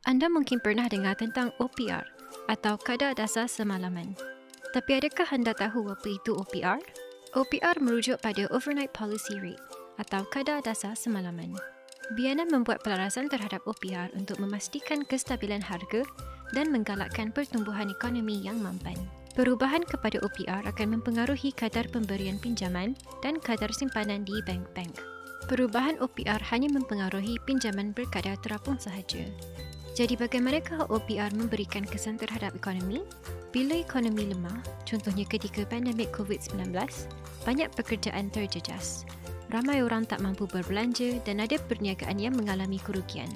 Anda mungkin pernah dengar tentang OPR atau kadar dasar semalaman. Tapi adakah anda tahu apa itu OPR? OPR merujuk pada Overnight Policy Rate atau kadar dasar semalaman. BNM membuat pelarasan terhadap OPR untuk memastikan kestabilan harga dan menggalakkan pertumbuhan ekonomi yang mampan. Perubahan kepada OPR akan mempengaruhi kadar pemberian pinjaman dan kadar simpanan di bank-bank. Perubahan OPR hanya mempengaruhi pinjaman berkadar terapung sahaja. Jadi bagaimanakah OPR memberikan kesan terhadap ekonomi? Bila ekonomi lemah, contohnya ketika pandemik COVID-19, banyak pekerjaan terjejas. Ramai orang tak mampu berbelanja dan ada perniagaan yang mengalami kerugian.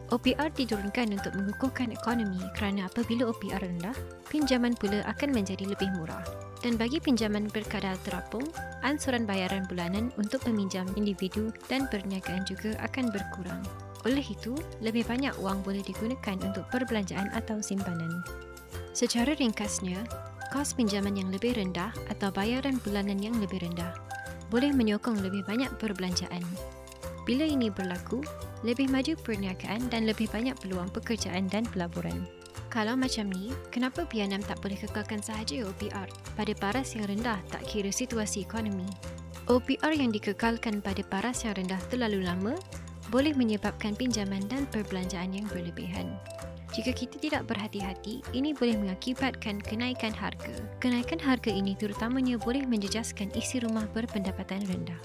OPR diturunkan untuk mengukuhkan ekonomi kerana apabila OPR rendah, pinjaman pula akan menjadi lebih murah. Dan bagi pinjaman berkadar terapung, ansuran bayaran bulanan untuk peminjam individu dan perniagaan juga akan berkurang. Oleh itu, lebih banyak wang boleh digunakan untuk perbelanjaan atau simpanan. Secara ringkasnya, kos pinjaman yang lebih rendah atau bayaran bulanan yang lebih rendah boleh menyokong lebih banyak perbelanjaan. Bila ini berlaku, lebih maju perniagaan dan lebih banyak peluang pekerjaan dan pelaburan. Kalau macam ni, kenapa BNM tak boleh kekalkan sahaja OPR pada paras yang rendah tak kira situasi ekonomi? OPR yang dikekalkan pada paras yang rendah terlalu lama boleh menyebabkan pinjaman dan perbelanjaan yang berlebihan. Jika kita tidak berhati-hati, ini boleh mengakibatkan kenaikan harga. Kenaikan harga ini terutamanya boleh menjejaskan isi rumah berpendapatan rendah.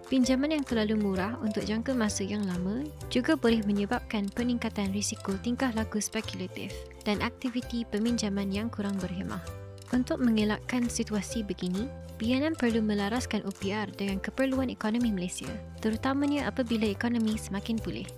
Pinjaman yang terlalu murah untuk jangka masa yang lama juga boleh menyebabkan peningkatan risiko tingkah laku spekulatif dan aktiviti peminjaman yang kurang berhemah. Untuk mengelakkan situasi begini, BNM perlu melaraskan OPR dengan keperluan ekonomi Malaysia, terutamanya apabila ekonomi semakin pulih.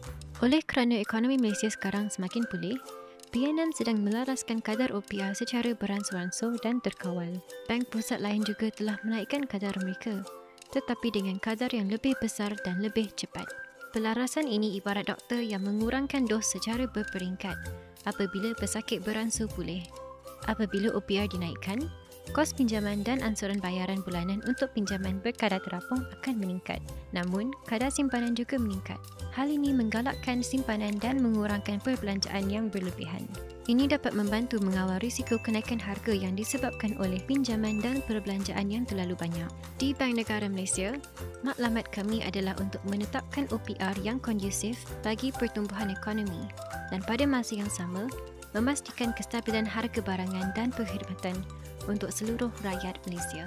Oleh kerana ekonomi Malaysia sekarang semakin pulih, BNM sedang melaraskan kadar OPR secara beransur-ansur dan terkawal. Bank pusat lain juga telah menaikkan kadar mereka, tetapi dengan kadar yang lebih besar dan lebih cepat. Pelarasan ini ibarat doktor yang mengurangkan dos secara berperingkat apabila pesakit beransur pulih. Apabila OPR dinaikkan, kos pinjaman dan ansuran bayaran bulanan untuk pinjaman berkadar terapung akan meningkat. Namun, kadar simpanan juga meningkat. Hal ini menggalakkan simpanan dan mengurangkan perbelanjaan yang berlebihan. Ini dapat membantu mengawal risiko kenaikan harga yang disebabkan oleh pinjaman dan perbelanjaan yang terlalu banyak. Di Bank Negara Malaysia, matlamat kami adalah untuk menetapkan OPR yang kondusif bagi pertumbuhan ekonomi dan pada masa yang sama, memastikan kestabilan harga barangan dan perkhidmatan untuk seluruh rakyat Malaysia.